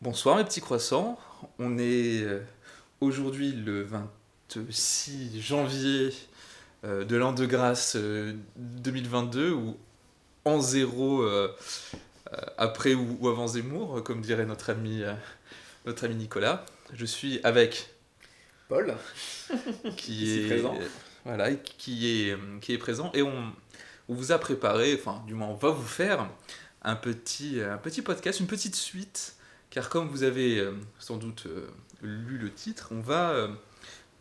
Bonsoir mes petits croissants, on est aujourd'hui le 26 janvier de l'an de grâce 2022 ou en zéro après ou avant Zemmour, comme dirait notre ami Nicolas. Je suis avec Paul, qui ici présent. est, voilà, qui est présent et on vous a préparé, enfin du moins on va vous faire un petit podcast, une petite suite, car comme vous avez sans doute lu le titre, on va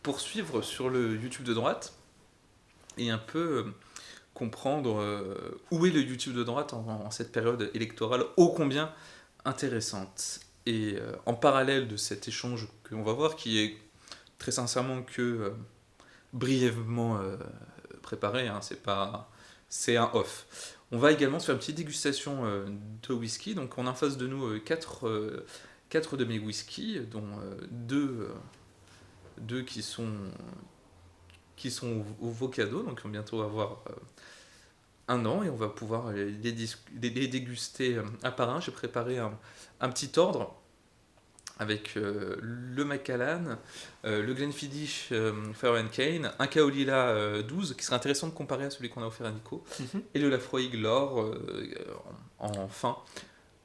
poursuivre sur le YouTube de droite et un peu comprendre où est le YouTube de droite en cette période électorale ô combien intéressante. Et en parallèle de cet échange que l'on va voir, qui est très sincèrement que brièvement préparé, hein, c'est un off. On va également se faire une petite dégustation de whisky. Donc on a en face de nous quatre de mes whisky, dont deux qui sont au vos cadeaux, donc on va bientôt avoir un an et on va pouvoir les déguster un par un. J'ai préparé un petit ordre avec le Macallan, le Glenfiddich Fahrenheit, un Kaolila 12, qui serait intéressant de comparer à celui qu'on a offert à Nico, et le Lafroig Glor en fin.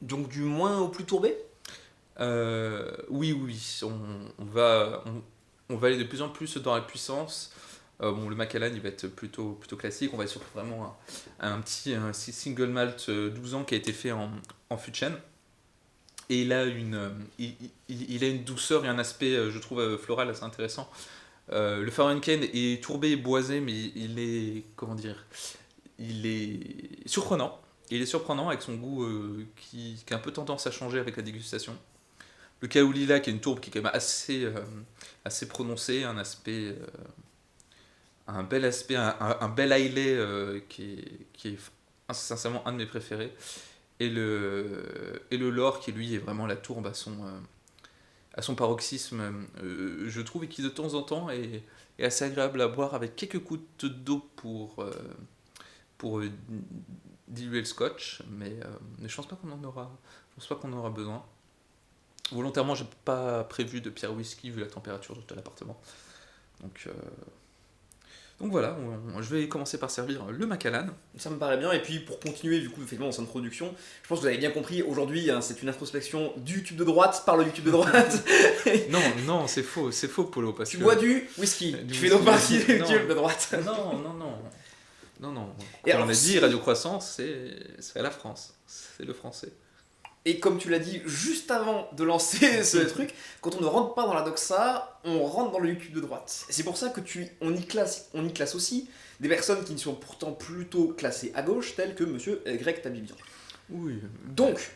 Donc du moins au plus tourbé. Oui, on va aller de plus en plus dans la puissance. Bon, le Macallan, il va être plutôt classique. On va être sur vraiment un petit single malt 12 ans qui a été fait en fût de chêne. Et il a une douceur et un aspect, je trouve, floral assez intéressant. Le Fahrenheit est tourbé et boisé, mais il est, comment dire, il est surprenant. Il est surprenant avec son goût qui a un peu tendance à changer avec la dégustation. Le Kaolila, qui est une tourbe qui est quand même assez prononcée, un bel aspect, un bel Islay qui est sincèrement un de mes préférés. Et le Lore, qui lui est vraiment la tourbe à son paroxysme, je trouve, et qui de temps en temps est assez agréable à boire avec quelques gouttes d'eau pour diluer le scotch, mais je pense pas je pense pas qu'on en aura besoin. Volontairement, j'ai pas prévu de pierre whisky vu la température de l'appartement. Donc, euh, donc voilà, je vais commencer par servir le Macallan. Ça me paraît bien. Et puis pour continuer du coup effectivement dans cette introduction, je pense que vous avez bien compris, aujourd'hui hein, c'est une introspection du YouTube de droite par le YouTube de droite. Non, c'est faux, Polo, parce Tu que bois du whisky. du Tu fais donc whisky, partie du non. YouTube de droite. Non. Et Comme on alors a dit, si, Radio Croissance, c'est la France, c'est le français. et comme tu l'as dit juste avant de lancer ce truc, quand on ne rentre pas dans la doxa, on rentre dans le YouTube de droite. Et c'est pour ça que on y classe aussi des personnes qui sont pourtant plutôt classées à gauche, telles que Monsieur Greg Tabibian. Oui. Donc,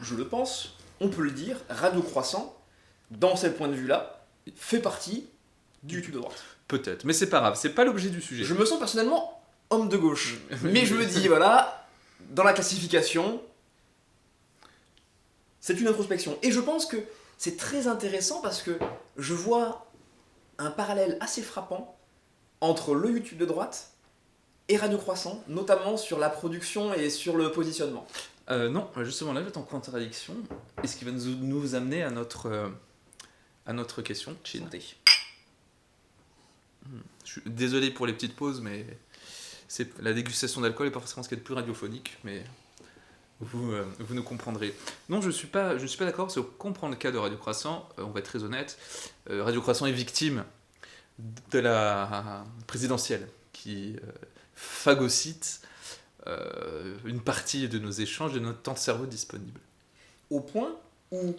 je le pense, on peut le dire, Radio Croissant, dans ce point de vue-là, fait partie du YouTube de droite. Peut-être, mais c'est pas grave, c'est pas l'objet du sujet. Je me sens personnellement homme de gauche, mais je me dis, voilà, dans la classification, c'est une introspection. Et je pense que c'est très intéressant parce que je vois un parallèle assez frappant entre le YouTube de droite et Radio Croissant, notamment sur la production et sur le positionnement. Non, justement, là, je vais en contradiction, et ce qui va nous amener à notre question, Chin. Santé. Je suis désolé pour les petites pauses, mais la dégustation d'alcool est pas forcément ce qui est le plus radiophonique, mais vous nous comprendrez. Non, je suis pas d'accord, parce que qu'on prend le cas de Radio Croissant, on va être très honnête, Radio Croissant est victime de la présidentielle, qui phagocyte une partie de nos échanges, de notre temps de cerveau disponible. Au point où,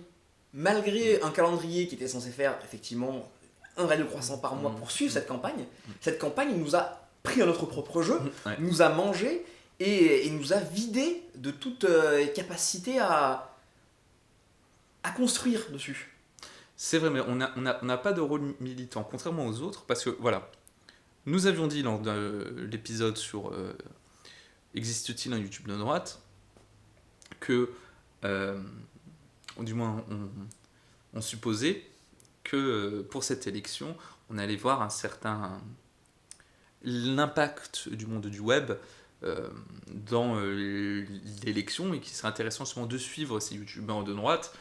malgré un calendrier qui était censé faire effectivement un radio croissant par mois pour suivre cette campagne nous a pris à notre propre jeu, Ouais. nous a mangé et nous a vidé de toute capacité à construire dessus. C'est vrai, mais on n'a pas de rôle militant, contrairement aux autres, parce que, voilà, nous avions dit lors de l'épisode sur existe-t-il un YouTube de droite, que, du moins, on supposait que pour cette élection, on allait voir l'impact du monde du web dans l'élection et qui serait intéressant en ce moment de suivre ces youtubeurs de droite.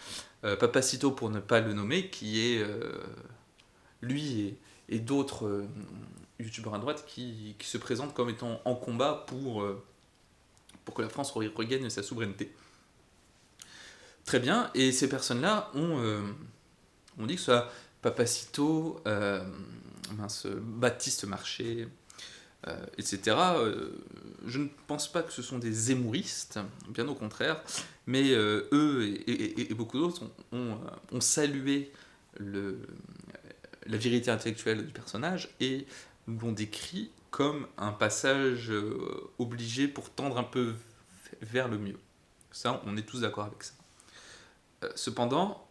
Papacito, pour ne pas le nommer, qui est lui et d'autres youtubeurs à droite qui se présentent comme étant en combat pour que la France regagne sa souveraineté. Très bien, et ces personnes-là ont dit que ce soit Papacito, Baptiste Marché, etc. Je ne pense pas que ce sont des zémouristes, bien au contraire, mais eux et beaucoup d'autres ont salué la vérité intellectuelle du personnage et l'ont décrit comme un passage obligé pour tendre un peu vers le mieux. Ça, on est tous d'accord avec ça. Cependant,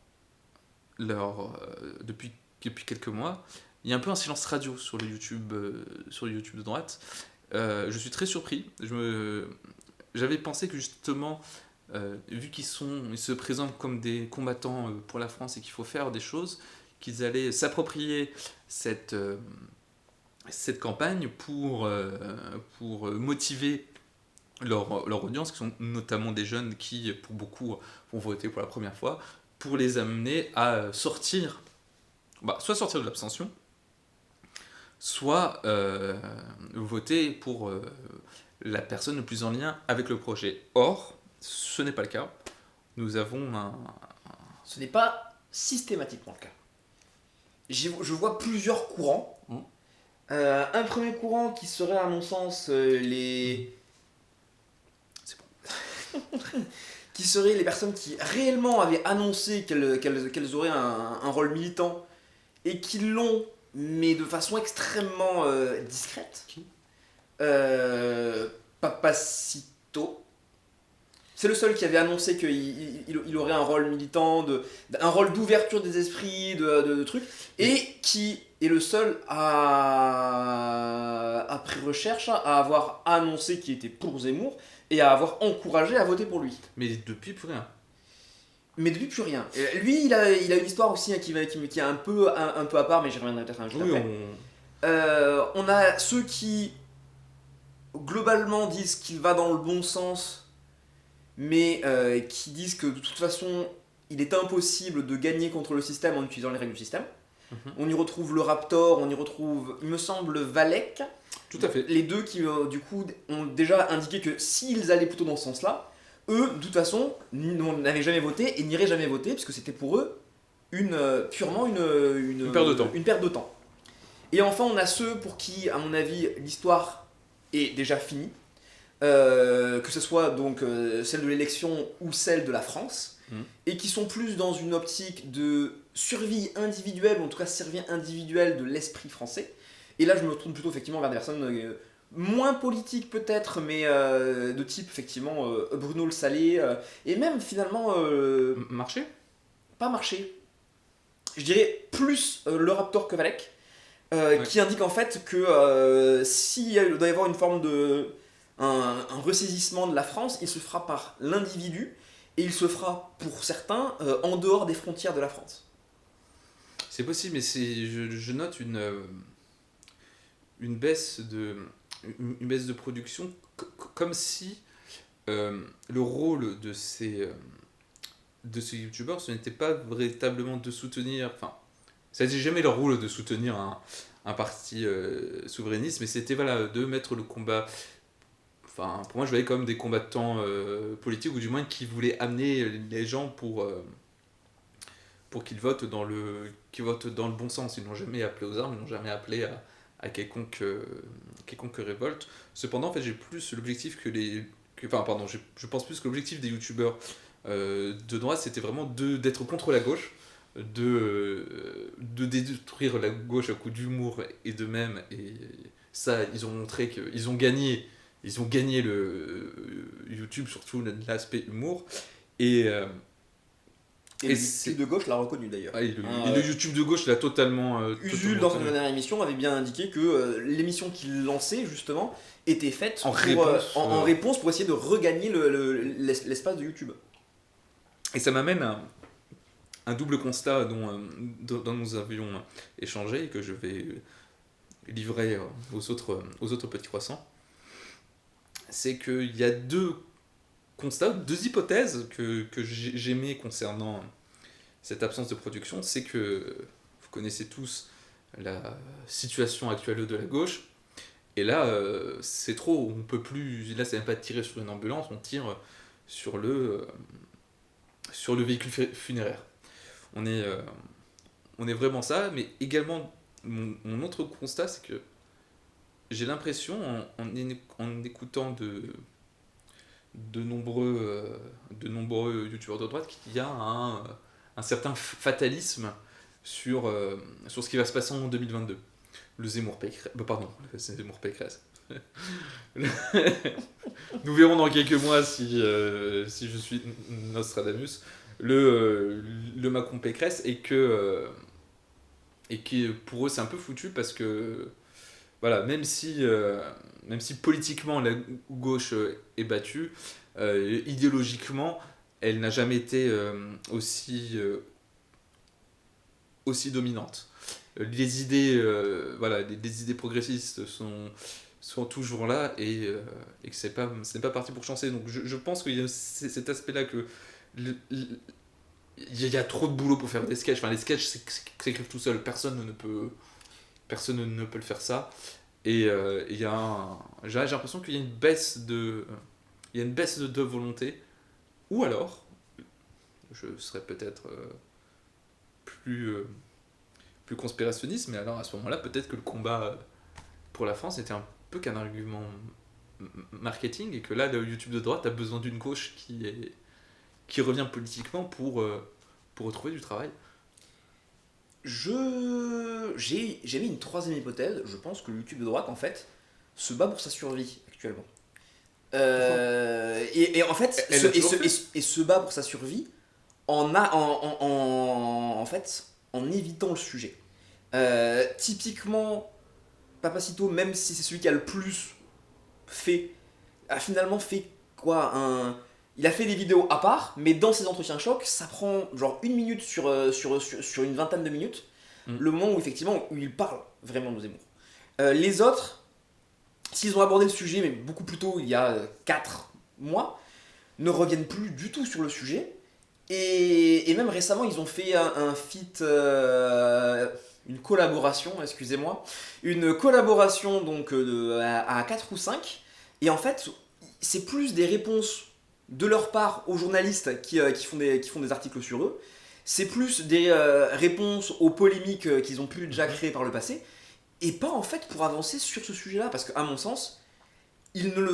depuis quelques mois, il y a un peu un silence radio sur le YouTube de droite. Je suis très surpris. J'avais pensé que justement, vu ils se présentent comme des combattants pour la France et qu'il faut faire des choses, qu'ils allaient s'approprier cette campagne pour motiver leur audience, qui sont notamment des jeunes qui, pour beaucoup, vont voter pour la première fois, pour les amener à sortir, soit sortir de l'abstention, soit voter pour la personne le plus en lien avec le projet. Or, ce n'est pas le cas. Nous avons Ce n'est pas systématiquement le cas. Je vois plusieurs courants. Un premier courant qui serait, à mon sens, C'est bon. qui seraient les personnes qui réellement avaient annoncé qu'elles auraient un rôle militant et qui l'ont, mais de façon extrêmement discrète. Qui ? Papacito. C'est le seul qui avait annoncé qu'il aurait un rôle militant, un rôle d'ouverture des esprits, de trucs, et qui est le seul après recherche à avoir annoncé qu'il était pour Zemmour et à avoir encouragé à voter pour lui. Mais depuis, plus rien. Mais depuis, plus rien. Et lui, il a une histoire aussi qui est un peu à part, mais j'y reviendrai peut-être un jour après. On a ceux qui, globalement, disent qu'il va dans le bon sens, mais qui disent que de toute façon, il est impossible de gagner contre le système en utilisant les règles du système. On y retrouve le Raptor, on y retrouve, il me semble, Valek. Tout à fait. Les deux qui, du coup, ont déjà indiqué que s'ils allaient plutôt dans ce sens-là, eux, de toute façon, n'avaient jamais voté et n'iraient jamais voter, parce que c'était pour eux purement une perte de temps. Une perte de temps. Et enfin, on a ceux pour qui, à mon avis, l'histoire est déjà finie. Que ce soit donc celle de l'élection ou celle de la France, et qui sont plus dans une optique de survie individuelle, ou en tout cas survie individuelle de l'esprit français. Et là, je me retourne plutôt effectivement vers des personnes moins politiques peut-être, mais de type effectivement Bruno Le Salé, et même finalement... Marché ? Pas Marché. Je dirais plus le Raptor que Valek, qui indique en fait que s'il doit y avoir une forme de... Un ressaisissement de la France, il se fera par l'individu et il se fera pour certains en dehors des frontières de la France. C'est possible, mais je note une baisse de production, comme si le rôle de ces youtubeurs, ce n'était pas véritablement de soutenir, enfin, ça n'était jamais leur rôle de soutenir un parti souverainiste, mais c'était de mettre le combat. Enfin, pour moi, je voyais comme des combattants politiques, ou du moins qui voulaient amener les gens pour qu'ils votent dans le bon sens. Ils n'ont jamais appelé aux armes, ils n'ont jamais appelé à quelconque révolte. Cependant, en fait, j'ai plus l'objectif je pense plus que l'objectif des youtubeurs de droite, c'était vraiment d'être contre la gauche, de détruire la gauche à coup d'humour et de même. Et ça, ils ont montré qu'ils ont gagné. Ils ont gagné le YouTube, surtout l'aspect humour. Et le YouTube de gauche l'a reconnu d'ailleurs. Et le YouTube de gauche l'a totalement... Usul, dans sa dernière émission, avait bien indiqué que l'émission qu'il lançait, justement, était faite en réponse pour essayer de regagner l'espace de YouTube. Et ça m'amène à un double constat dont nous avions échangé et que je vais livrer aux autres petits croissants. c'est qu'il y a deux constats, deux hypothèses que j'aimais concernant cette absence de production. C'est que vous connaissez tous la situation actuelle de la gauche, et là, c'est trop, on peut plus, là c'est même pas tirer sur une ambulance, on tire sur le véhicule funéraire. On est, euh, on est vraiment ça, mais également, mon autre constat, c'est que j'ai l'impression, en écoutant de nombreux youtubeurs de droite, qu'il y a un certain fatalisme sur ce qui va se passer en 2022. Le Zemmour Pécresse. Pardon, c'est Zemmour Pécresse. Nous verrons dans quelques mois si je suis Nostradamus. Le Macron Pécresse, et que pour eux c'est un peu foutu parce que voilà, même si politiquement la gauche est battue, idéologiquement elle n'a jamais été aussi dominante. Les idées, voilà, les idées progressistes sont toujours là, et que ce n'est pas parti pour chancer. Donc je pense qu'il y a cet aspect-là que il y a trop de boulot pour faire des sketchs. Enfin, les sketchs s'écrivent tout seul. Personne ne peut le faire ça. Et j'ai l'impression qu'il y a une baisse de volonté. Ou alors, je serais peut-être plus conspirationniste, mais alors à ce moment-là, peut-être que le combat pour la France était un peu qu'un argument marketing, et que là, le YouTube de droite a besoin d'une gauche qui revient politiquement pour retrouver du travail. J'ai mis une troisième hypothèse. Je pense que le YouTube de droite, en fait, se bat pour sa survie actuellement. Et en fait, se bat pour sa survie en fait, en évitant le sujet. Typiquement, Papacito, même si c'est celui qui a le plus a finalement fait quoi, il a fait des vidéos à part, mais dans ses entretiens choc, ça prend genre 1 minute sur une vingtaine de minutes, le moment où effectivement où il parle vraiment de Zemmour. Les autres, s'ils ont abordé le sujet, mais beaucoup plus tôt, il y a 4 mois, ne reviennent plus du tout sur le sujet. Et même récemment, ils ont fait un feat, une collaboration, excusez-moi, une collaboration donc à 4 ou 5. Et en fait, c'est plus des réponses de leur part aux journalistes qui font des articles sur eux. C'est plus des réponses aux polémiques qu'ils ont pu déjà créer par le passé. Et pas en fait pour avancer sur ce sujet-là. Parce qu'à mon sens, ils ne le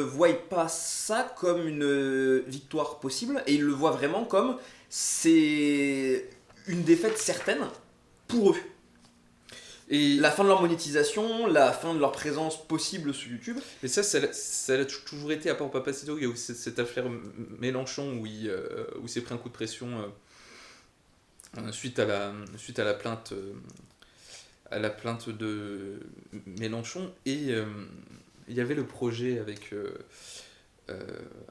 voient pas ça comme une victoire possible. Et ils le voient vraiment comme c'est une défaite certaine pour eux. Et la fin de leur monétisation, la fin de leur présence possible sur YouTube. Et ça a toujours été, à part Papacito, il y a aussi cette affaire Mélenchon où il s'est pris un coup de pression suite à la plainte de Mélenchon. Et il y avait le projet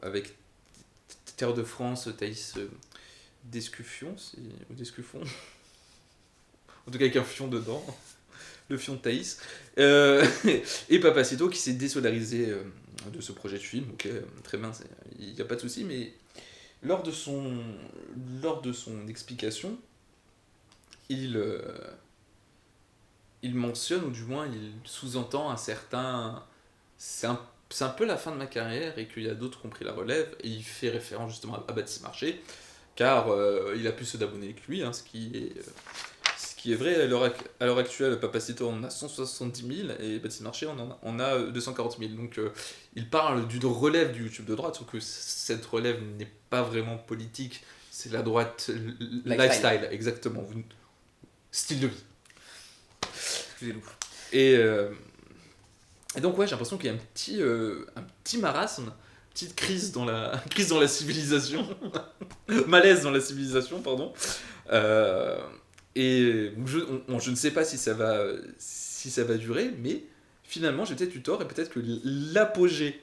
avec Terre de France, Thaïs Descuffion, ou Descuffon, en tout cas avec un fion dedans, le fion de Thaïs, et Papacito qui s'est désolidarisé de ce projet de film. Ok, très bien, il n'y a pas de souci, mais lors de son explication, il mentionne, ou du moins il sous-entend un certain... C'est un peu la fin de ma carrière, et qu'il y a d'autres qui ont pris la relève, et il fait référence justement à Baptiste Marché, car il a plus d'abonnés que lui, hein, ce qui est vrai. À l'heure actuelle, Papacito en a 170 000, et Baptiste Marché en a 240 000. Donc il parle d'une relève du YouTube de droite, sauf que cette relève n'est pas vraiment politique, c'est la droite lifestyle, exactement, style de vie. Et donc ouais, j'ai l'impression qu'il y a un petit marasme, une petite crise dans la civilisation, malaise dans la civilisation, pardon. Et je ne sais pas si ça va durer, mais finalement j'ai peut-être eu tort, et peut-être que l'apogée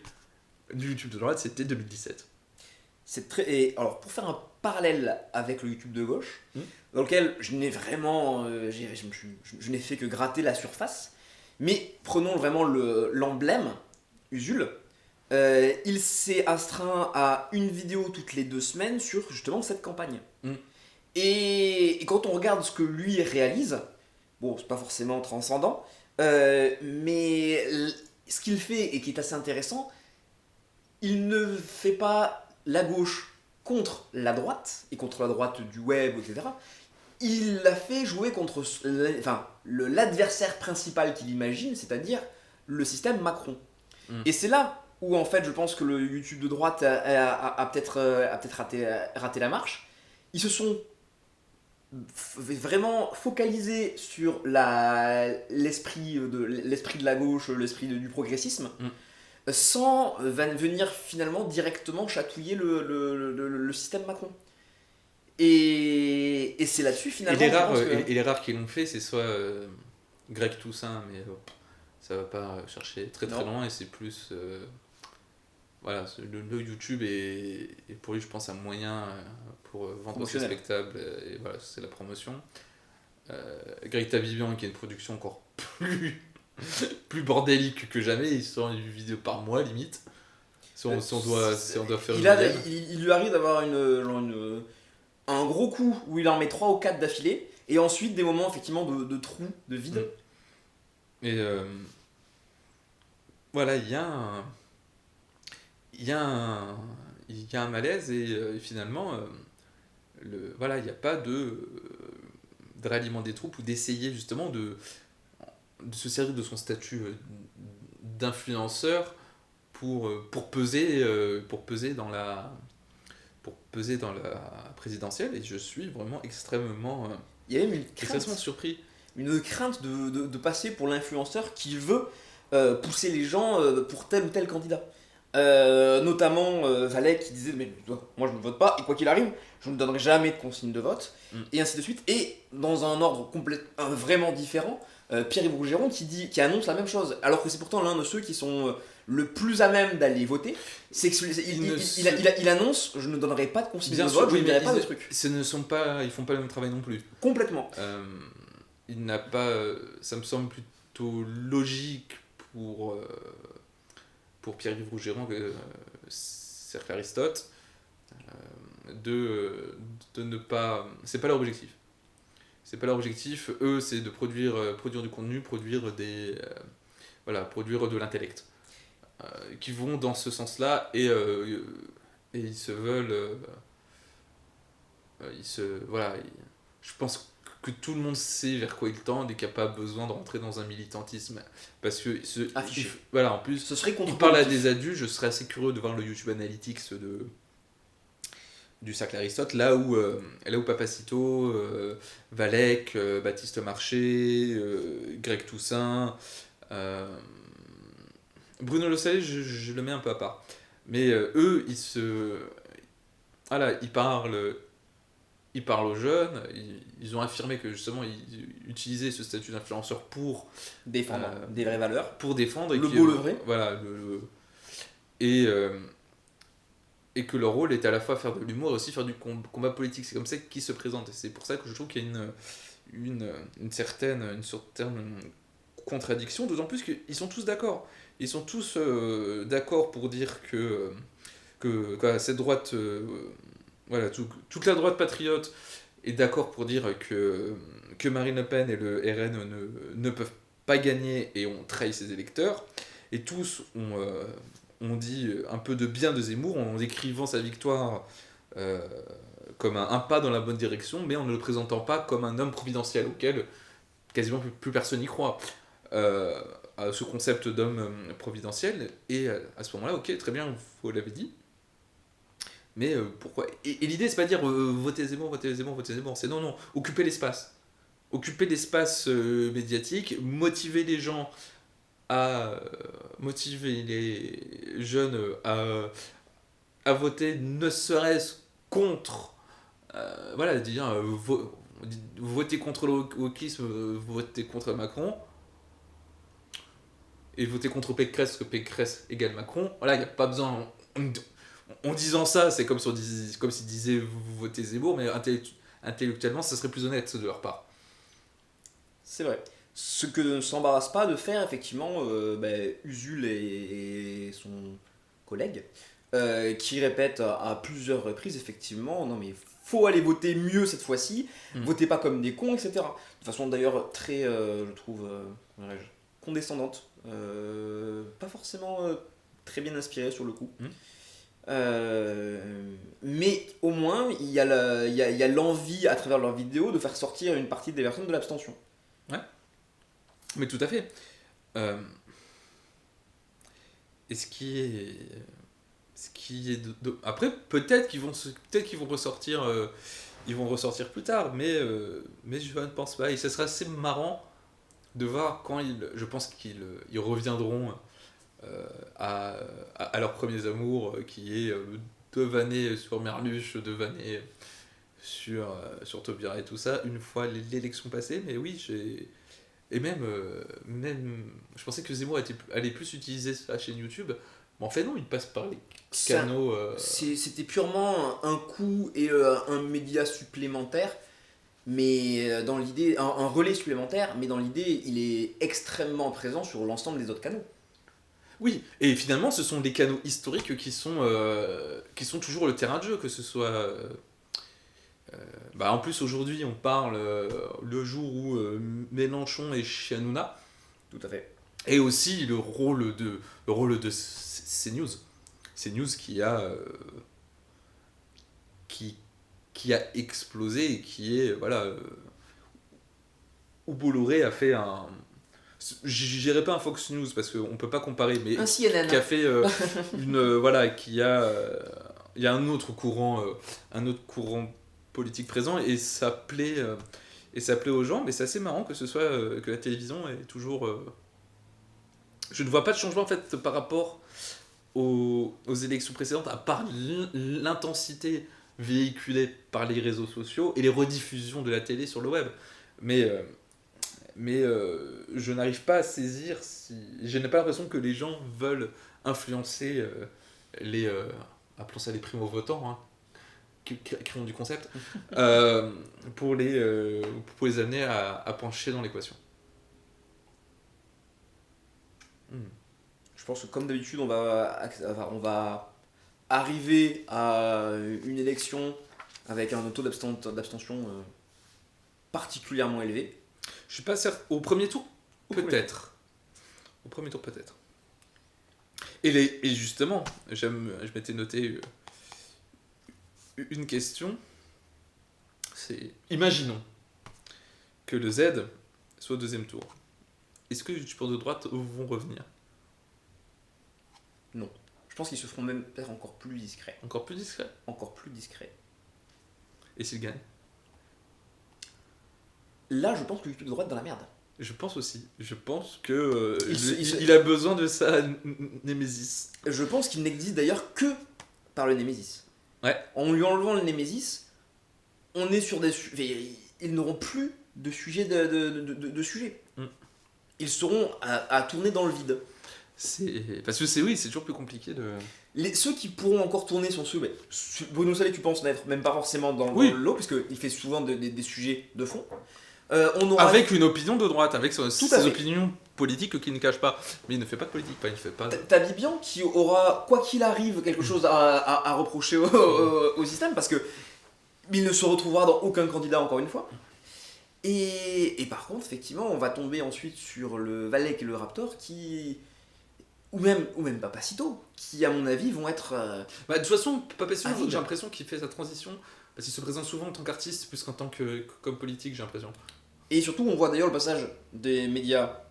du YouTube de droite c'était 2017. Et alors pour faire un parallèle avec le YouTube de gauche, dans lequel je n'ai vraiment, je n'ai fait que gratter la surface, mais prenons vraiment l'emblème Usul. Il s'est astreint à une vidéo toutes les 2 semaines sur justement cette campagne. Mm. Et quand on regarde ce que lui réalise, bon, c'est pas forcément transcendant, mais ce qu'il fait et qui est assez intéressant, il ne fait pas la gauche contre la droite, et contre la droite du web, etc. Il l'a fait jouer contre l'adversaire principal qu'il imagine, c'est-à-dire le système Macron. Mm. Et c'est là où en fait je pense que le YouTube de droite a peut-être raté la marche. Ils se sont vraiment focalisés sur l'esprit de la gauche, l'esprit du progressisme, Mm. sans venir finalement directement chatouiller le système Macron. Et c'est là-dessus Et finalement. les je rares, pense que- et les rares qui l'ont fait, c'est soit Greg Toussaint, mais ça va pas chercher très très Non. loin, et c'est plus. Voilà, le YouTube est pour lui, je pense, un moyen pour vendre ses Promotionnel. spectacles, et voilà, c'est la promotion. Greg Tabibian, qui a une production encore plus bordélique que jamais, il sort une vidéo par mois limite. Si on doit faire une moyenne. Il lui arrive d'avoir un gros coup où il en met 3 ou 4 d'affilée, et ensuite des moments effectivement de trou, de vide. Et voilà, il y a un. Il y a un, il y a un malaise, et finalement, voilà, il n'y a pas de ralliement des troupes ou d'essayer justement de se servir de son statut d'influenceur pour peser pour peser dans la présidentielle, et je suis vraiment extrêmement, Il y a même extrêmement surpris. une crainte de passer pour l'influenceur qui veut pousser les gens pour tel ou tel candidat. Notamment Valek qui disait mais moi je ne vote pas et quoi qu'il arrive je ne donnerai jamais de consigne de vote, et ainsi de suite. Et dans un ordre vraiment différent, Pierre-Yves Rougeron qui annonce la même chose, alors que c'est pourtant l'un de ceux qui sont le plus à même d'aller voter. C'est il annonce je ne donnerai pas de consigne Bien de sûr, vote, je oui, ne mais dirai pas de truc. ils font pas le même travail non plus. Complètement. Il n'a pas, ça me semble plutôt logique pour Pierre-Yves Rougeron, Cercle Aristote, de ne pas. C'est pas leur objectif. C'est pas leur objectif. Eux, c'est de produire du contenu, produire produire de l'intellect, qui vont dans ce sens-là, et ils se veulent. Je pense que tout le monde sait vers quoi il tend et qu'il n'y a pas besoin de rentrer dans un militantisme, parce que Affiché. voilà, en plus Ce serait il parle à contre-productif. des adultes. Je serais assez curieux de voir le YouTube Analytics du Cercle Aristote, là où Papacito, Valek, Baptiste Marché, Greg Toussaint, Bruno Le Salé, je le mets un peu à part, mais eux, ils parlent aux jeunes. Ils ont affirmé que justement ils utilisaient ce statut d'influenceur pour Défendre des vraies valeurs. défendre, Le beau, le vrai. Voilà, et, et que leur rôle est à la fois faire de l'humour et aussi faire du combat politique. C'est comme ça qu'ils se présentent, et c'est pour ça que je trouve qu'il y a une certaine contradiction, d'autant plus qu'ils sont tous d'accord. Ils sont tous d'accord pour dire que cette droite, toute la droite patriote est d'accord pour dire que Marine Le Pen et le RN ne peuvent pas gagner et ont trahi ses électeurs. Et tous ont dit un peu de bien de Zemmour en décrivant sa victoire comme un pas dans la bonne direction, mais en ne le présentant pas comme un homme providentiel auquel quasiment plus personne n'y croit. À ce concept d'homme providentiel, et à ce moment-là, ok, très bien, vous l'avez dit, mais pourquoi? Et l'idée, c'est pas dire votez Zemmour, votez Zemmour, votez Zemmour, c'est non, occuper l'espace. Occuper l'espace médiatique, motiver les gens motiver les jeunes à voter, ne serait-ce contre. Dire voter contre le wokisme, voter contre Macron, et voter contre Pécresse, parce que Pécresse égale Macron. Voilà, il n'y a pas besoin. En disant ça, c'est comme s'ils disaient vous votez Zemmour, mais intellectuellement, ça serait plus honnête de leur part. C'est vrai. Ce que ne s'embarrasse pas de faire, effectivement, Usul et son collègue, qui répète à plusieurs reprises, effectivement, non mais faut aller voter mieux cette fois-ci, votez pas comme des cons, etc. De façon d'ailleurs très, je trouve, comment dirais-je, condescendante, pas forcément très bien inspirée sur le coup. Mais au moins, il y a l'envie, à travers leurs vidéos, de faire sortir une partie des personnes de l'abstention. Ouais, mais tout à fait. Et ce qui est après peut-être qu'ils vont ressortir ils vont ressortir plus tard, mais je ne pense pas, et ce sera assez marrant de voir quand je pense qu'ils reviendront à leurs premiers amours, qui est de vanner sur Merluche, de vanner sur Taubira et tout ça, une fois l'élection passée. Mais oui, et même je pensais que Zemmour allait plus utiliser sa chaîne YouTube, mais en fait non, il passe par les canaux. C'était purement un coup et un média supplémentaire, mais dans l'idée, un relais supplémentaire, mais dans l'idée, il est extrêmement présent sur l'ensemble des autres canaux. Oui, et finalement, ce sont des canaux historiques qui sont toujours le terrain de jeu, que ce soit. En plus, aujourd'hui, on parle le jour où Mélenchon est chez Hanouna. Tout à fait. Et aussi le rôle de CNews. CNews qui a explosé et qui est. Voilà. Où Bolloré a fait un. J'irai pas un Fox News parce qu'on peut pas comparer, mais un CNN. Qui a fait il y a un autre courant politique présent, et ça plaît aux gens. Mais c'est assez marrant que ce soit que la télévision est toujours. Je ne vois pas de changement en fait par rapport aux élections précédentes, à part l'intensité véhiculée par les réseaux sociaux et les rediffusions de la télé sur le web. Mais je n'arrive pas à saisir je n'ai pas l'impression que les gens veulent influencer appelons ça les primo-votants, hein, qui ont du concept, pour les amener à pencher dans l'équation. Je pense que comme d'habitude, on va arriver à une élection avec un taux d'abstention particulièrement élevé. Je suis pas certain. Au premier tour, peut-être. Au premier tour, peut-être. Et justement, je m'étais noté une question. C'est, imaginons que le Z soit au deuxième tour. Est-ce que les youtubeurs de droite vont revenir ? Non. Je pense qu'ils se feront même peut-être encore plus discrets. Encore plus discrets ? Encore plus discrets. Et s'ils gagnent ? Là, je pense que YouTube de droite est dans la merde. Je pense aussi. Je pense que il a besoin de sa Némésis. Je pense qu'il n'existe d'ailleurs que par le Némésis. Ouais. En lui enlevant le Némésis, on est sur des ils n'auront plus de sujet de sujet. Ils seront à tourner dans le vide. Parce que c'est toujours plus compliqué de. Ceux qui pourront encore tourner sont ceux. Bruno Salé, tu penses n'être même pas forcément dans le lot, puisqu'il fait souvent des sujets de fond. Avec une opinion de droite, avec ses opinions politiques qu'il ne cache pas. Mais il ne fait pas de politique, il ne fait pas. T'as Bibian qui aura, quoi qu'il arrive, quelque chose à reprocher au système, parce que il ne se retrouvera dans aucun candidat, encore une fois. Et par contre, effectivement, on va tomber ensuite sur le Valek et le Raptor ou même Papacito, qui à mon avis vont être. De toute façon, Papacito, j'ai l'impression qu'il fait sa transition, parce qu'il se présente souvent en tant qu'artiste plus qu'en tant que comme politique, j'ai l'impression. Et surtout, on voit d'ailleurs le passage des médias,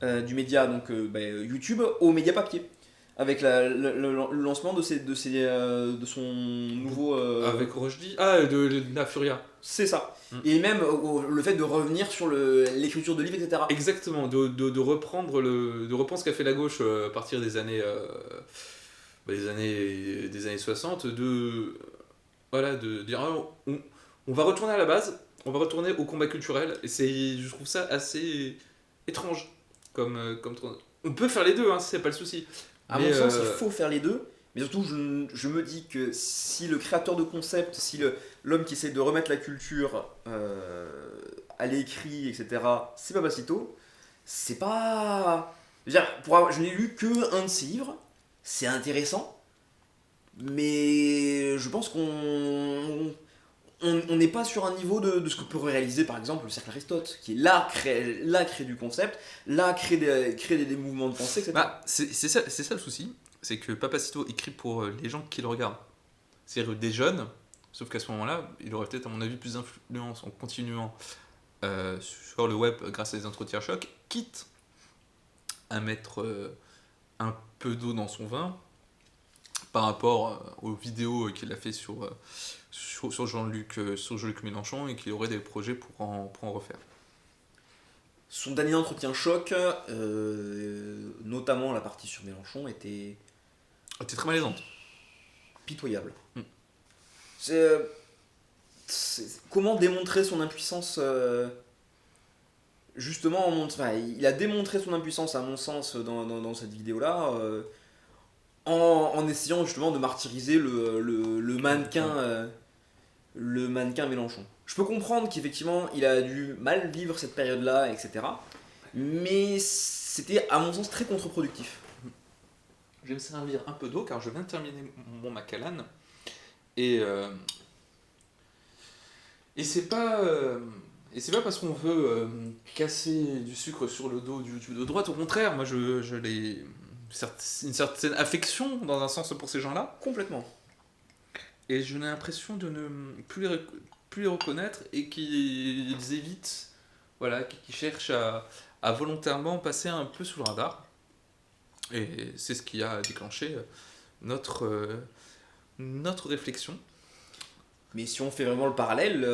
du média donc YouTube aux médias papier, avec le lancement de son nouveau. Avec Rochdi, de la Furia. C'est ça. Et même le fait de revenir sur l'écriture de livres, etc. Exactement, de reprendre ce qu'a fait la gauche à partir des années 60, de dire on va retourner à la base, on va retourner au combat culturel, et je trouve ça assez étrange comme on peut faire les deux, hein, c'est pas le souci. À mon sens, il faut faire les deux. Mais surtout, je me dis que si le créateur de concept, si l'homme qui essaie de remettre la culture à l'écrit, etc., c'est Papacito, c'est pas. Je n'ai lu que un de ses livres, c'est intéressant, mais je pense on n'est pas sur un niveau de ce que peut réaliser par exemple le cercle Aristote, qui est là créer du concept, là créer des mouvements de pensée, etc. Bah, c'est ça le souci, c'est que Papacito écrit pour les gens qui le regardent. C'est-à-dire des jeunes, sauf qu'à ce moment-là, il aurait peut-être, à mon avis, plus d'influence en continuant sur le web grâce à des entretiens chocs, quitte à mettre un peu d'eau dans son vin par rapport aux vidéos qu'il a fait sur Jean-Luc Mélenchon et qu'il aurait des projets pour en refaire. Son dernier entretien choc, notamment la partie sur Mélenchon, était T'es très malaisante. pitoyable. Mm. Comment démontrer son impuissance justement, il a démontré son impuissance à mon sens dans cette vidéo-là, en essayant justement de martyriser le mannequin Mélenchon. Je peux comprendre qu'effectivement il a dû mal vivre cette période-là, etc. Mais c'était à mon sens très contre-productif. Je vais me servir un peu d'eau car je viens de terminer mon Macallan et c'est pas parce qu'on veut casser du sucre sur le dos du YouTube de droite. Au contraire, moi je l'ai une certaine affection dans un sens pour ces gens-là. Complètement. Et je n'ai l'impression de ne plus les reconnaître et qu'ils évitent, voilà, qu'ils cherchent à volontairement passer un peu sous le radar. Et c'est ce qui a déclenché notre réflexion. Mais si on fait vraiment le parallèle,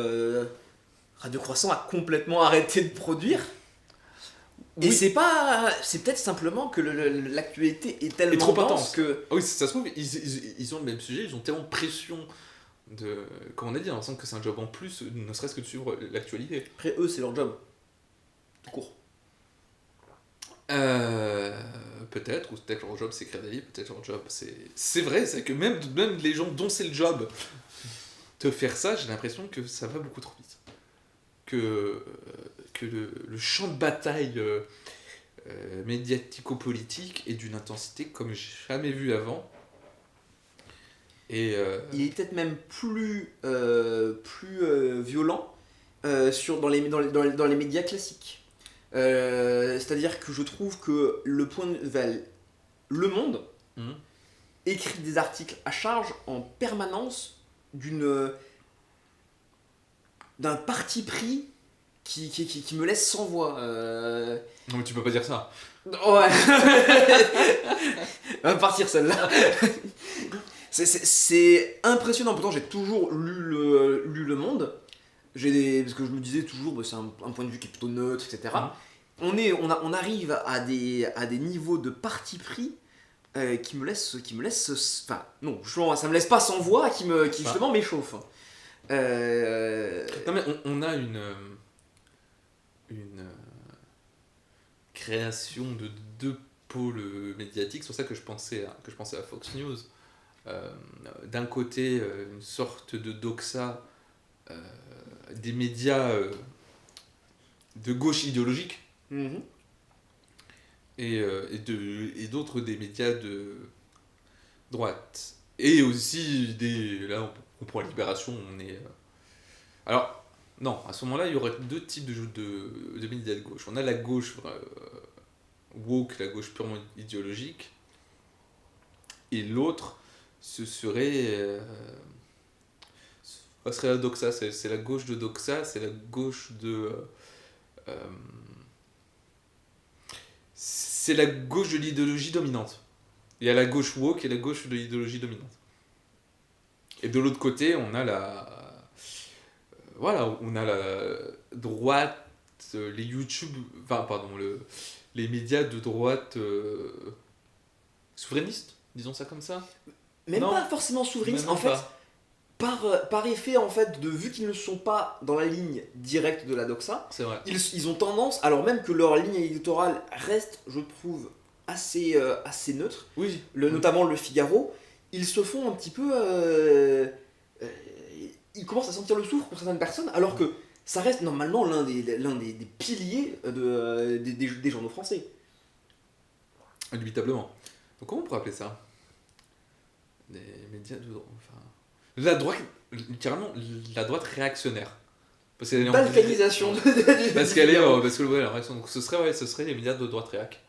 Radio Croissant a complètement arrêté de produire. Et Oui. c'est peut-être simplement que l'actualité est tellement trop dense intense que... Ah oui, ça se trouve, ils ont le même sujet, ils ont tellement de pression de... Comme on a dit, on sent que c'est un job en plus, ne serait-ce que de suivre l'actualité. Après, eux, c'est leur job. Tout court. Peut-être, ou peut-être leur job c'est écrire des livres, peut-être leur job c'est... C'est vrai, c'est que même les gens dont c'est le job te faire ça, j'ai l'impression que ça va beaucoup trop vite. Que le champ de bataille médiatico-politique est d'une intensité comme jamais vu avant. Et Il est peut-être même plus violent dans les médias classiques. C'est-à-dire que je trouve que Le Monde écrit des articles à charge en permanence d'un parti pris qui me laisse sans voix. Non mais tu peux pas dire ça. Ouais. On va partir celle-là. C'est impressionnant. Pourtant j'ai toujours lu Le Monde. Parce que je me disais toujours, c'est un point de vue qui est plutôt neutre, etc. On arrive à des niveaux de parti pris qui me laissent, enfin non, ça me laisse pas sans voix, qui justement m'échauffe. Non mais on a une création de deux pôles médiatiques, c'est pour ça que je pensais à Fox News. D'un côté, une sorte de doxa des médias de gauche idéologique, et d'autres des médias de droite. Et aussi là on prend la Libération, on est... Alors, non, à ce moment-là, il y aurait deux types de médias de gauche. On a la gauche woke, la gauche purement idéologique, et l'autre, ce serait la doxa, c'est la gauche de doxa, c'est la gauche de... c'est la gauche de l'idéologie dominante. Il y a la gauche woke et la gauche de l'idéologie dominante. Et de l'autre côté, on a on a la droite, les YouTube, les médias de droite souverainistes, disons ça comme ça. Même Non. pas forcément souverainistes, Même en fait, pas. par effet, en fait, vu qu'ils ne sont pas dans la ligne directe de la doxa, C'est vrai. ils ont tendance, alors même que leur ligne électorale reste, je trouve, assez neutre, Oui. notamment le Figaro, ils se font un petit peu... ils commencent à sentir le soufre pour certaines personnes, alors que ça reste normalement l'un des piliers des journaux français. Indubitablement. Donc comment on pourrait appeler ça ? des médias de droite. Enfin, la droite, littéralement, la droite réactionnaire. Parce qu'elle est Balkanisation parce qu'elle est. Parce que ouais, la réaction. Donc ce serait les médias de droite réac.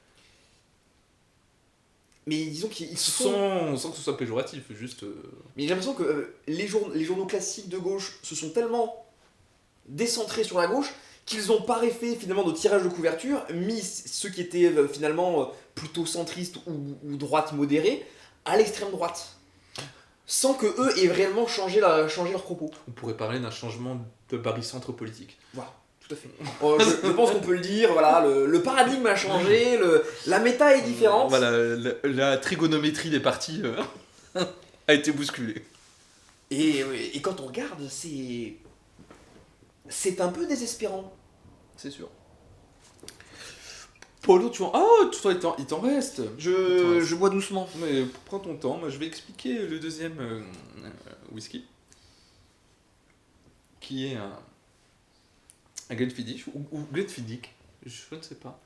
Mais disons qu'ils se sont... Sans que ce soit péjoratif, juste. Mais j'ai l'impression que les journaux classiques de gauche se sont tellement décentrés sur la gauche qu'ils ont pas fait finalement de tirage de couverture, mis ceux qui étaient finalement plutôt centristes ou droite modérée à l'extrême droite. Sans que eux aient réellement changé leurs propos. On pourrait parler d'un changement de barycentre politique. Voilà, tout à fait. Je pense qu'on peut le dire, voilà, le paradigme a changé, la méta est différente. Voilà, la trigonométrie des partis a été bousculée. Et quand on regarde, c'est un peu désespérant. C'est sûr. Polo, tu en... Oh, toi, il t'en reste. Je bois doucement. Mais prends ton temps, moi je vais expliquer le deuxième whisky. Qui est un Glenfiddich, ou Glenfiddich, je ne sais pas.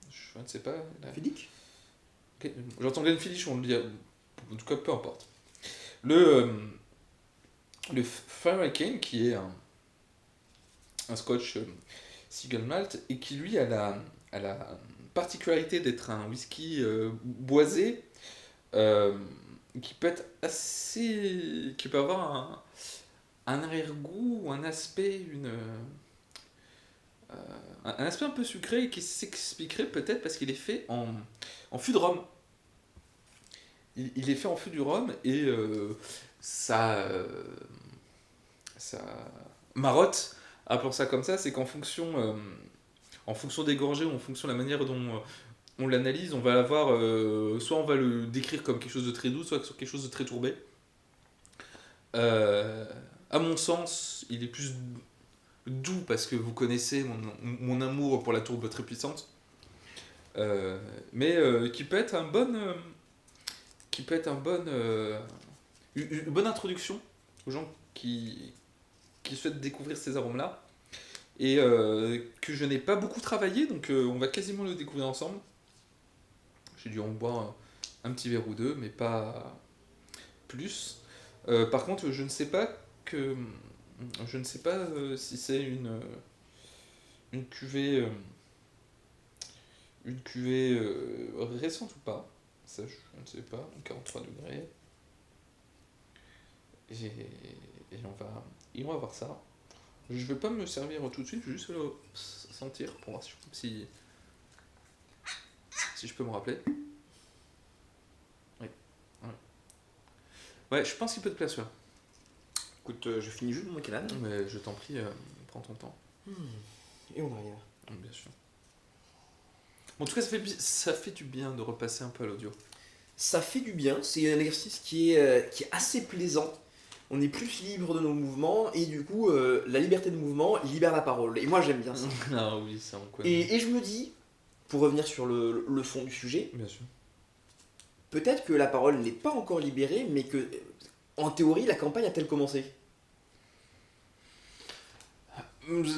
Je ne sais pas. Fidic J'entends Glenfiddich, on le dit, en tout cas peu importe. Le Fire King, qui est un scotch single malt, et qui lui a la particularité d'être un whisky boisé, qui peut être assez... qui peut avoir un arrière-goût, ou un aspect, un aspect un peu sucré, qui s'expliquerait peut-être parce qu'il est fait en fût de rhum. Il est fait en fût du rhum, et ça marotte, appelons ça comme ça, c'est qu'en fonction des gorgées, ou en fonction de la manière dont on l'analyse, on va avoir, soit on va le décrire comme quelque chose de très doux, soit quelque chose de très tourbé. À mon sens, il est plus doux, parce que vous connaissez mon amour pour la tourbe très puissante, mais qui peut être une bonne introduction aux gens qui souhaitent découvrir ces arômes-là, et que je n'ai pas beaucoup travaillé, donc on va quasiment le découvrir ensemble. J'ai dû en boire un petit verre ou deux, mais pas plus. Par contre, je ne sais pas si c'est une cuvée récente ou pas. Ça, je ne sais pas. 43 degrés. Et on va voir ça. Je vais pas me servir tout de suite, je vais juste le sentir pour voir si je peux me rappeler. Oui. Ouais, je pense qu'il peut te plaire celui-là. Écoute, je finis juste mon canane. Mais je t'en prie, prends ton temps. Et on arrive. Bien sûr. Bon, en tout cas, ça fait du bien de repasser un peu à l'audio. Ça fait du bien, c'est un exercice qui est assez plaisant. On est plus libre de nos mouvements, et du coup, la liberté de mouvement libère la parole. Et moi, j'aime bien ça. Ah oui, ça on connaît. Et je me dis, pour revenir sur le fond du sujet, Bien sûr. peut-être que la parole n'est pas encore libérée, mais que, en théorie, la campagne a-t-elle commencé ?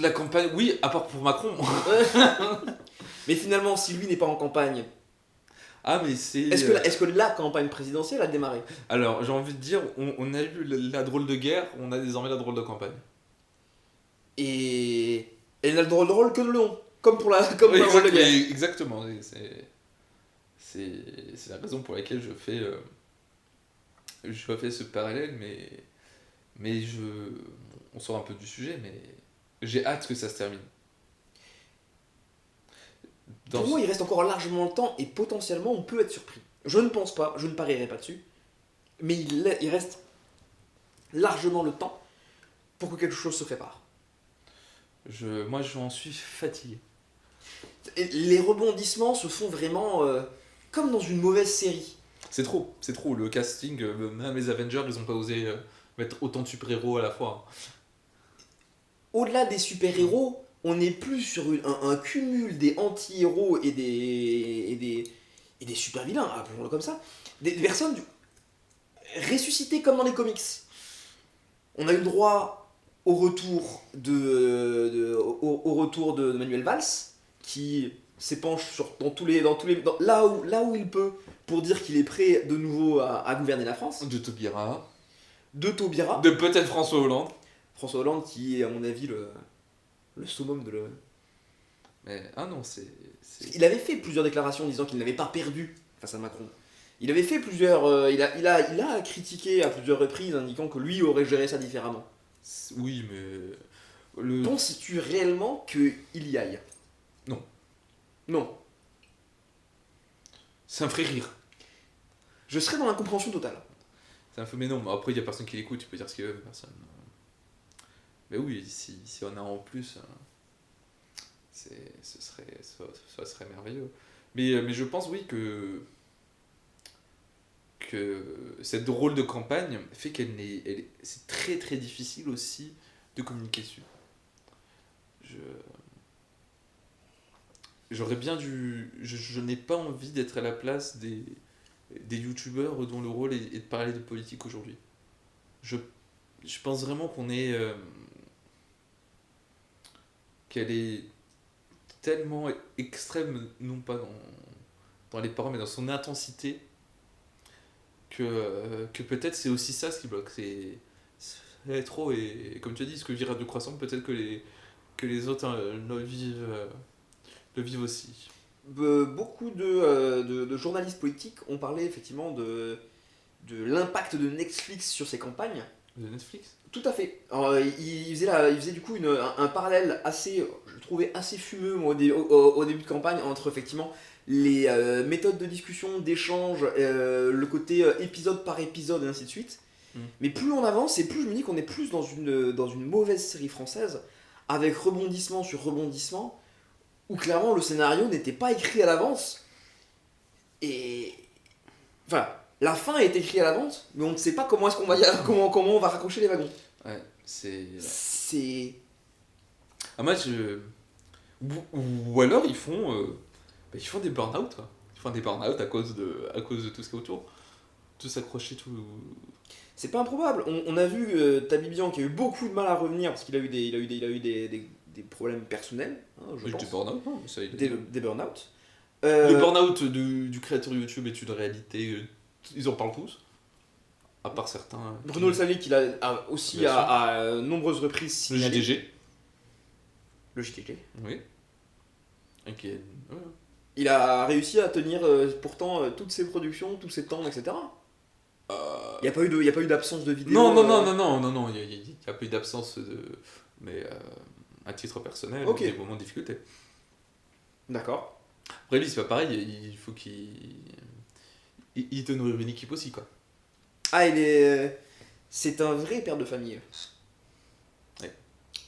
La campagne, oui, à part pour Macron. Mais finalement, si lui n'est pas en campagne, Ah, mais c'est... est-ce que la campagne présidentielle a démarré ? Alors, j'ai envie de dire, on a eu la drôle de guerre, on a désormais la drôle de campagne. Et elle n'a le drôle que de long, comme pour la Oui, drôle de guerre. exactement. C'est la raison pour laquelle je fais ce parallèle, mais on sort un peu du sujet, mais j'ai hâte que ça se termine. Pour moi, il reste encore largement le temps, et potentiellement, on peut être surpris. Je ne pense pas, je ne parierai pas dessus, mais il reste largement le temps pour que quelque chose se prépare. Moi, j'en suis fatigué. Et les rebondissements se font vraiment comme dans une mauvaise série. C'est trop. Le casting, même les Avengers, ils n'ont pas osé mettre autant de super-héros à la fois. Au-delà des super-héros, on n'est plus sur un cumul des anti-héros et des super-vilains, appelons-le comme ça. Des personnes ressuscitées comme dans les comics. On a eu le droit au retour de Manuel Valls, qui s'épanche là où il peut pour dire qu'il est prêt de nouveau à gouverner la France. De Taubira. De Taubira. De peut-être François Hollande. François Hollande qui est à mon avis le summum de le... Mais, ah non, c'est... Il avait fait plusieurs déclarations disant qu'il n'avait pas perdu face à Macron. Il avait fait plusieurs... il a critiqué à plusieurs reprises indiquant que lui aurait géré ça différemment. Oui, mais... Penses-tu réellement qu'il y aille? Non. Non. Ça me ferait rire. Je serais dans l'incompréhension totale. C'est un peu mais non, mais après il y a personne qui l'écoute, tu peux dire ce qu'il veut, mais personne. Mais oui, si on a en plus, ça serait merveilleux. Mais je pense oui que cette drôle de campagne fait c'est très très difficile aussi de communiquer dessus. J'aurais bien je n'ai pas envie d'être à la place des youtubeurs dont le rôle est de parler de politique aujourd'hui. Je pense vraiment qu'elle est tellement extrême, non pas dans les paroles, mais dans son intensité, que peut-être c'est aussi ça ce qui bloque. C'est trop, et comme tu as dit, ce que vit Radio Croissant, peut-être que les autres le vivent aussi. Beaucoup de journalistes politiques ont parlé effectivement de l'impact de Netflix sur ces campagnes. De Netflix ? Tout à fait. Alors, il faisait du coup un parallèle je trouvais assez fumeux moi, au début de campagne entre effectivement les méthodes de discussion, d'échange, le côté épisode par épisode et ainsi de suite. Mais plus on avance et plus je me dis qu'on est plus dans une mauvaise série française avec rebondissement sur rebondissement où clairement le scénario n'était pas écrit à l'avance et enfin la fin est écrite à l'avance mais on ne sait pas comment est-ce qu'on va comment on va raccrocher les wagons. Ouais, c'est ah moi ou alors ils font des burn-out quoi. Ils font des burn-out à cause de tout ce qui est autour. Tout s'accrocher tout. C'est pas improbable. On a vu Tabibian qui a eu beaucoup de mal à revenir parce qu'il a eu des problèmes personnels, hein, je pense. Des burn-out, non, mais ça, des burn-out. Le burn-out du créateur YouTube est une réalité. Ils en parlent tous. À part certains. Bruno Le Salé qui a aussi à nombreuses reprises signalé. Le JDG. Le JDG. Oui. Okay. Ouais. Il a réussi à tenir pourtant toutes ses productions, tous ses temps, etc. Il n'y a pas eu d'absence de vidéo. Non, il n'y a pas eu d'absence mais à titre personnel, okay. Des moments de difficulté. D'accord. Après lui, c'est pas pareil, il faut il te nourrir une équipe aussi, quoi. Ah, c'est un vrai père de famille. Ouais.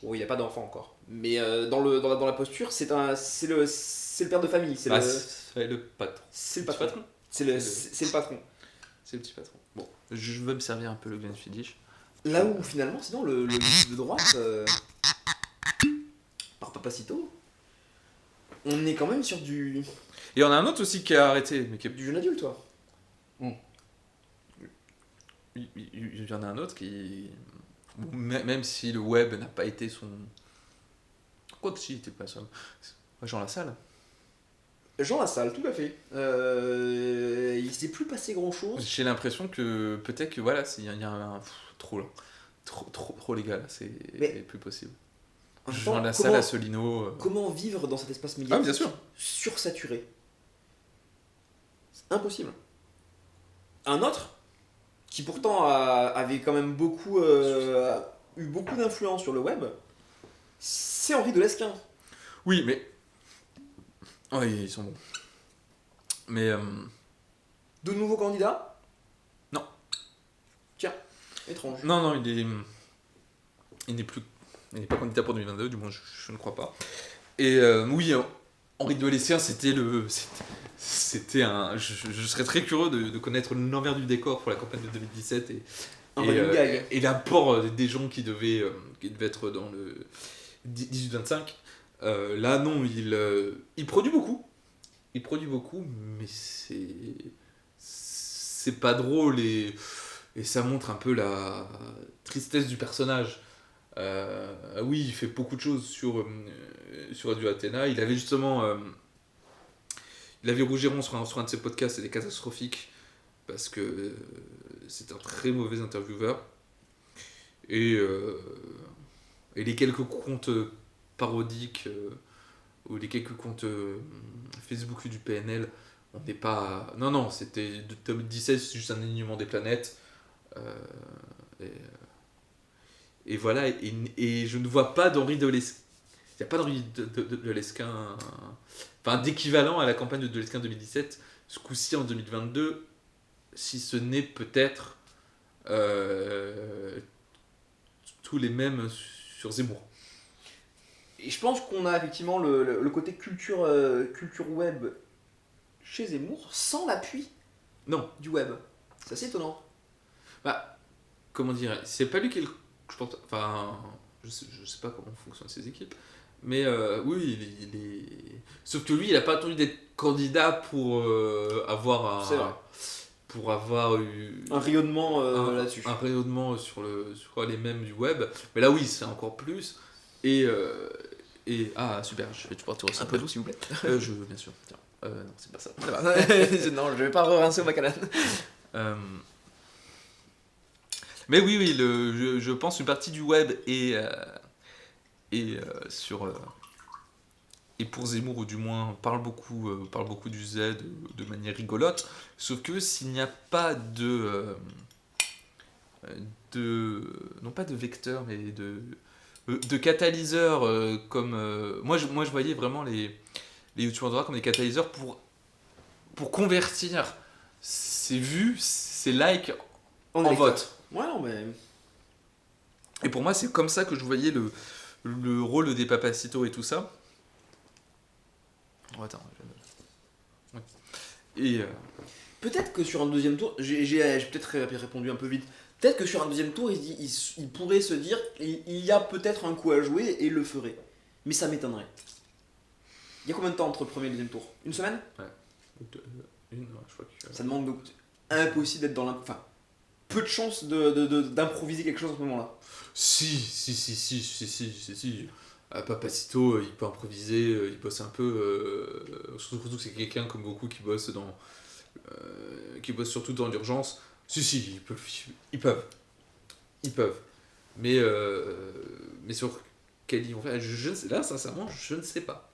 Bon, il n'y a pas d'enfant encore. Mais dans la posture, c'est le père de famille. C'est le patron. C'est le patron. C'est le patron. C'est le petit patron. Bon, je veux me servir un peu le Glenfiddich. Là où finalement, sinon, le de droite, par Papacito, on est quand même sur du... Et on a un autre aussi qui a arrêté. Mais qui est... Du jeune adulte, toi. Il y en a un autre qui... Même si le web n'a pas été son... Quoi que si, il était pas son... Jean Lassalle. Jean Lassalle, tout à fait. Il s'est plus passé grand chose. J'ai l'impression que peut-être que voilà, il y a un trop légal, c'est plus possible. Jean Lassalle, Asselineau. Comment vivre dans cet espace médiatique bien sûr. Sursaturé? C'est impossible. Un autre qui pourtant avait quand même eu beaucoup d'influence sur le web, c'est Henri de Lesquen. Oui, mais oui, ils sont bons. Mais de nouveaux candidats? Non. Tiens, étrange. Non, il n'est pas candidat pour 2022, du moins je ne crois pas. Et oui, Henri de Lesquen, c'était un... Je serais très curieux de connaître l'envers du décor pour la campagne de 2017 et l'apport des gens qui devaient être dans le 18-25. Là, non, il produit beaucoup. Il produit beaucoup, mais c'est pas drôle et ça montre un peu la tristesse du personnage. Oui, il fait beaucoup de choses sur Radio Athéna. Il avait justement Il avait Rougeron sur un de ses podcasts, c'était catastrophique, parce que c'est un très mauvais intervieweur. Et les quelques comptes parodiques ou les quelques comptes Facebook du PNL, on n'est pas... Non, c'était de 2017, c'est juste un alignement des planètes. Euh, et, et voilà, et je ne vois pas d'Henri Delesquin. Il n'y a pas d'Henri Delesquin, enfin d'équivalent à la campagne de Delesquin 2017, ce coup-ci en 2022, si ce n'est peut-être tous les mêmes sur Zemmour. Et je pense qu'on a effectivement le côté culture web chez Zemmour sans l'appui Non, du web. C'est assez étonnant. bah, comment dire, c'est pas lui qui est le... Je pense, enfin, je sais pas comment fonctionnent ses équipes, mais oui, il est... Sauf que lui, il a pas attendu d'être candidat pour avoir C'est vrai. pour avoir eu Un rayonnement là-dessus. un rayonnement sur les mêmes du web. Mais là, oui, c'est encore plus. Et ah, super, je vais pouvoir te Un ressentir. peu d'eau, s'il vous plaît. Bien sûr. Tiens. Non, c'est pas ça. Non, je vais pas rincer au macadam. Euh, Mais oui, je pense une partie du web sur et pour Zemmour ou du moins parle beaucoup du Z de manière rigolote. Sauf que s'il n'y a pas non pas de vecteur mais de catalyseur comme moi je voyais vraiment les youtubeurs de droite comme des catalyseurs pour convertir ses vues, ses likes en vote. Ouais, non, mais. Et pour moi, c'est comme ça que je voyais le rôle des Papacitos et tout ça. Oh, attends. Ouais. Et Peut-être que sur un deuxième tour, j'ai peut-être répondu un peu vite. Peut-être que sur un deuxième tour, il pourrait se dire il y a peut-être un coup à jouer et il le ferait. Mais ça m'étonnerait. Il y a combien de temps entre le premier et le deuxième tour? Une semaine? une, je crois que. Ça demande donc impossible d'être dans l'imp... Enfin, peu de chances d'improviser quelque chose à ce moment-là. Si. Papacito, il peut improviser, il bosse un peu. Surtout que c'est quelqu'un comme beaucoup qui bosse qui bosse surtout dans l'urgence. Si, ils peuvent. Ils peuvent. Mais sur quel ils vont faire, je ne sais, là, sincèrement, je ne sais pas.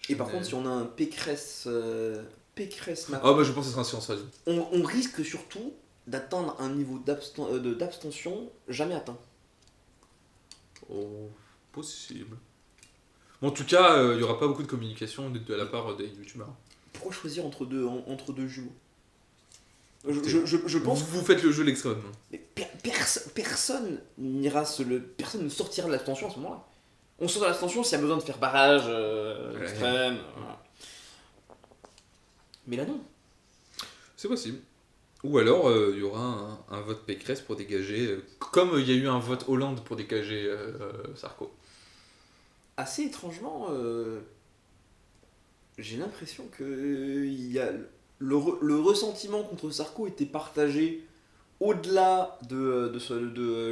Et par contre, si on a un Pécresse Macron, Ah, bah, je pense que ce sera un silence radio. on risque surtout d'atteindre un niveau d'abstention jamais atteint. Oh, possible. Bon, en tout cas, il n'y aura pas beaucoup de communication de la part des youtubeurs. Pourquoi choisir entre deux jumeaux? Je pense Vous faites le jeu l'extrême. mais personne personne ne sortira de l'abstention à ce moment-là. On sort de l'abstention s'il y a besoin de faire barrage extrême. Voilà. Mais là non. C'est possible. Ou alors, il y aura un vote Pécresse pour dégager, comme il y a eu un vote Hollande pour dégager Sarko. Assez étrangement, j'ai l'impression que il y a le ressentiment contre Sarko était partagé au-delà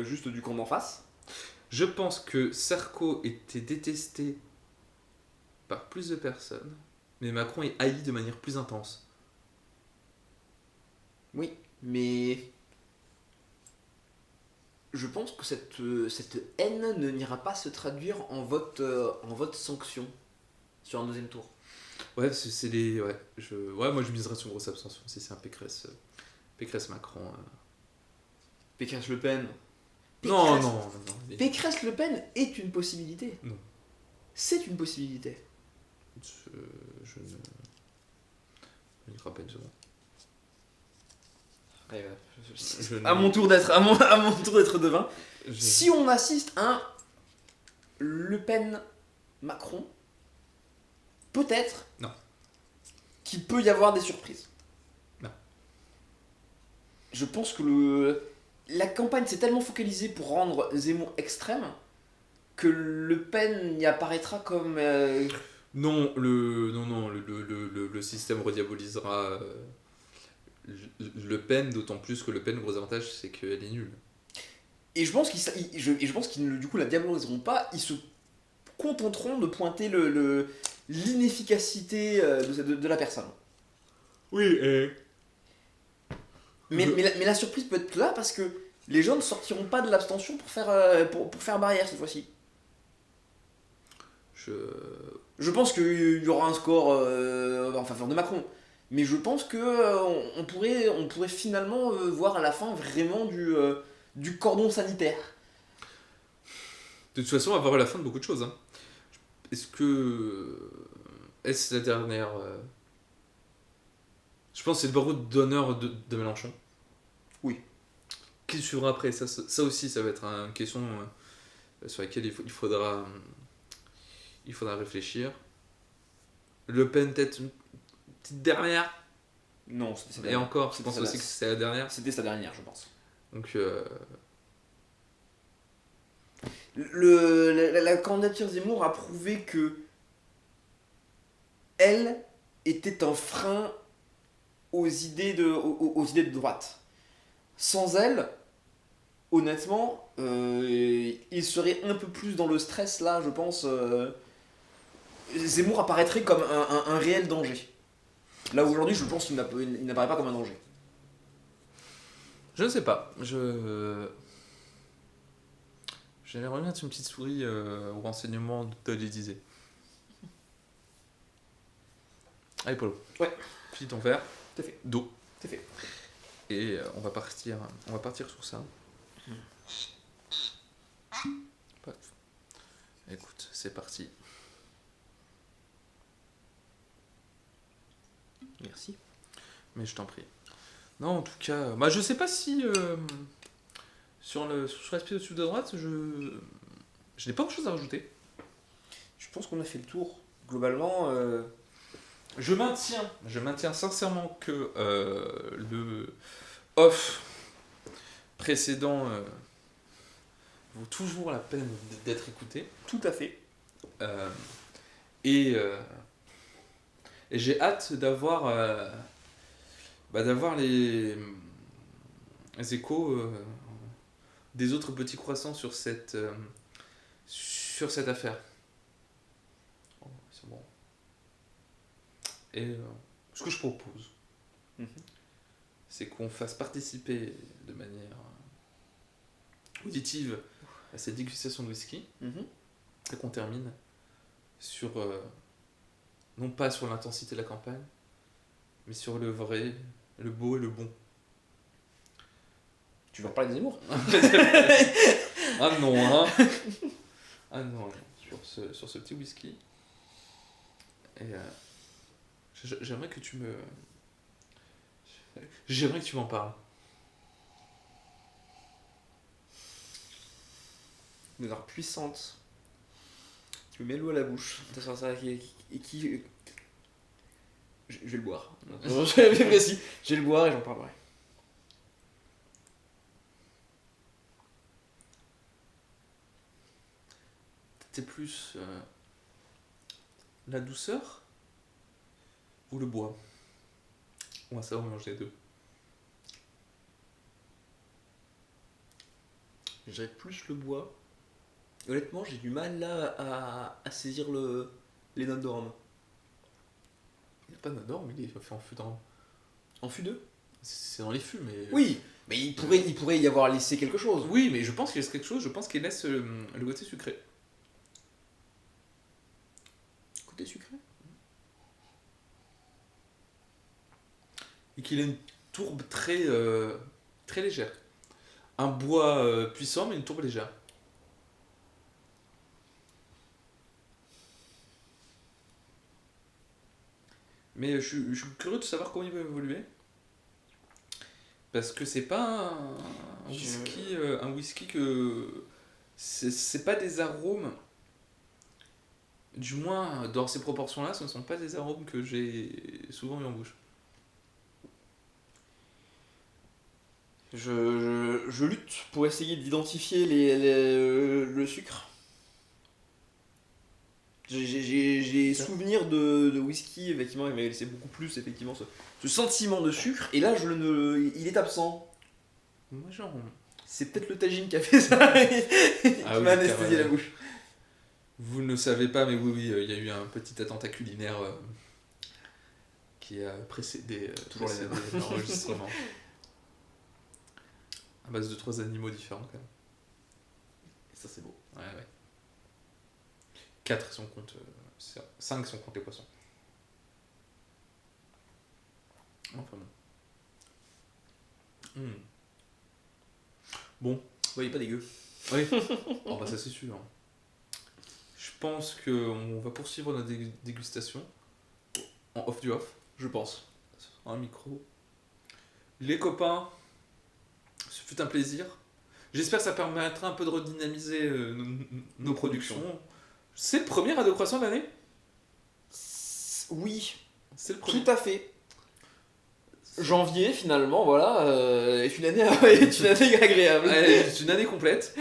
juste du camp d'en face. Je pense que Sarko était détesté par plus de personnes, mais Macron est haï de manière plus intense. Oui, mais je pense que cette haine ne n'ira pas se traduire en vote sanction sur un deuxième tour. Ouais, c'est les. Ouais, moi je miserais sur une grosse abstention si c'est un Pécresse Macron. Pécresse Le Pen. Non. Pécresse Le Pen est une possibilité. Non. C'est une possibilité. Je ne crois pas une seconde. À mon tour d'être devin. Si on assiste à un Le Pen Macron, peut-être Non. qu'il peut y avoir des surprises. Non. Je pense que la campagne s'est tellement focalisée pour rendre Zemmour extrême que Le Pen y apparaîtra comme Non, le système rediabolisera Le Pen, d'autant plus que Le Pen, le gros avantage, c'est qu'elle est nulle. et je pense qu'ils du coup la diaboliseront pas, ils se contenteront de pointer l'inefficacité de la personne. Oui, et... Mais la surprise peut être là parce que les gens ne sortiront pas de l'abstention pour faire barrière cette fois-ci. Je pense qu'il y aura un score en faveur de Macron. Mais je pense que on pourrait finalement voir à la fin vraiment du cordon sanitaire. De toute façon, on va voir la fin de beaucoup de choses. Hein. Est-ce la dernière... Je pense que c'est le barreau d'honneur de Mélenchon. Oui. Qui suivra après ça aussi, ça va être une question sur laquelle il faudra réfléchir. Le Pen, peut-être une petite dernière. Non, c'était sa Et dernière. encore, je pense aussi que c'est la dernière. C'était sa dernière, je pense. Donc, La candidature Zemmour a prouvé que elle était un frein aux idées de droite. Sans elle, honnêtement, il serait un peu plus dans le stress là, je pense. Zemmour apparaîtrait comme un réel danger. Là aujourd'hui, je pense qu'il n'apparaît pas comme un danger. je ne sais pas. J'allais remettre une petite souris au renseignement de l'Élysée. Allez, Polo. Ouais. Puis ton verre. C'est fait. D'eau. C'est fait. Et on va partir sur ça. Bref. Écoute, c'est parti. Merci. Mais je t'en prie. Non, en tout cas, je sais pas si sur l'aspect au-dessus de droite, je n'ai pas grand chose à rajouter. Je pense qu'on a fait le tour. Globalement, Je maintiens sincèrement que le off précédent vaut toujours la peine d'être écouté. tout à fait. Euh, et j'ai hâte d'avoir les échos des autres petits croissants sur cette affaire. Oh, c'est bon. Et ce que je propose, c'est qu'on fasse participer de manière auditive à cette dégustation de whisky et qu'on termine sur, non pas sur l'intensité de la campagne, mais sur le vrai, le beau et le bon. Tu veux reparler de Zemmour? Ah non, hein. Ah non, sur ce petit whisky. Et j'aimerais que tu m'en parles. Une odeur puissante qui me met l'eau à la bouche. Attention à ça, et qui. Je vais le boire. Je vais le boire et j'en parlerai. T'es plus la douceur ou le bois? On va savoir mélanger les deux. Je dirais plus le bois. Honnêtement, j'ai du mal là à saisir les notes de rhum. Il n'y a pas d'adore, mais il est fait en fût de rhum. En fût 2? C'est dans les fûts, mais... Oui, mais il pourrait y avoir laissé quelque chose. Oui, mais je pense qu'il laisse quelque chose, je pense qu'il laisse le côté sucré. Côté sucré? Et qu'il a une tourbe très légère. Un bois puissant, mais une tourbe légère. Mais je suis curieux de savoir comment il va évoluer. Parce que c'est pas un whisky que... C'est pas des arômes... Du moins, dans ces proportions-là, ce ne sont pas des arômes que j'ai souvent eu en bouche. Je lutte pour essayer d'identifier le sucre. J'ai souvenir de whisky, effectivement, il m'a laissé beaucoup plus, effectivement, ce sentiment de sucre, et là, il est absent. Moi, genre... C'est peut-être le tagine qui a fait ça, qui m'a anesthésié la bouche. Vous ne le savez pas, mais oui, il y a eu un petit attentat culinaire qui a précédé, Toujours les mêmes. l'enregistrement. À base de 3 animaux différents quand même. Et ça, c'est beau. Ouais. 4 si on compte. 5 si on compte les poissons. Enfin bon. Bon. Ouais, il est pas dégueu. Oui. Oh bah ça c'est sûr. Je pense qu'on va poursuivre notre dégustation en off du off. Je pense. Un micro. Les copains, ce fut un plaisir. J'espère que ça permettra un peu de redynamiser nos productions. C'est le premier Radio Croissant de l'année ? Oui, C'est le premier. tout à fait. Janvier, finalement, voilà, est une année agréable. Ouais, c'est une année complète.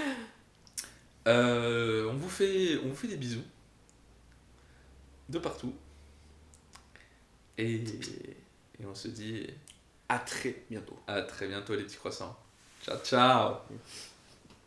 On vous fait des bisous. De partout. Et on se dit À très bientôt. à très bientôt les petits croissants. Ciao ciao.